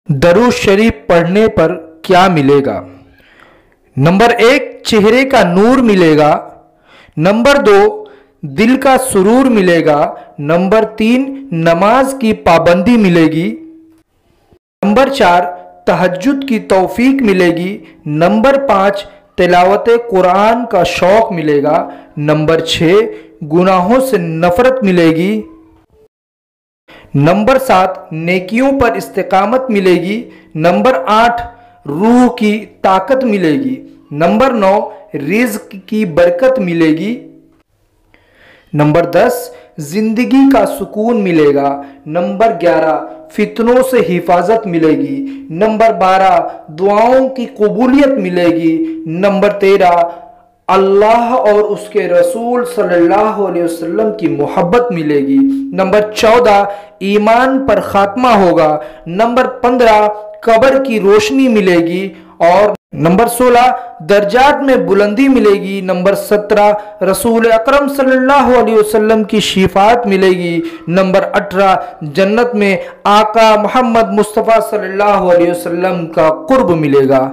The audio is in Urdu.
درود شریف پڑھنے پر کیا ملے گا؟ نمبر 1 چہرے کا نور ملے گا، نمبر 2 دل کا سرور ملے گا، نمبر 3 نماز کی پابندی ملے گی، نمبر 4 تہجد کی توفیق ملے گی، نمبر 5 تلاوت قرآن کا شوق ملے گا، نمبر 6 گناہوں سے نفرت ملے گی، نمبر 7 نیکیوں پر استقامت ملے گی، نمبر 8 روح کی طاقت ملے گی، نمبر 9 رزق کی برکت ملے گی، نمبر 10 زندگی کا سکون ملے گا، نمبر 11 فتنوں سے حفاظت ملے گی، نمبر 12 دعاؤں کی قبولیت ملے گی، نمبر 13 اللہ اور اس کے رسول صلی اللہ علیہ وسلم کی محبت ملے گی، نمبر 14 ایمان پر خاتمہ ہوگا، نمبر 15 قبر کی روشنی ملے گی، اور نمبر 16 درجات میں بلندی ملے گی، نمبر 17 رسول اکرم صلی اللہ علیہ وسلم کی شفاعت ملے گی، نمبر 18 جنت میں آقا محمد مصطفیٰ صلی اللہ علیہ وسلم کا قرب ملے گا۔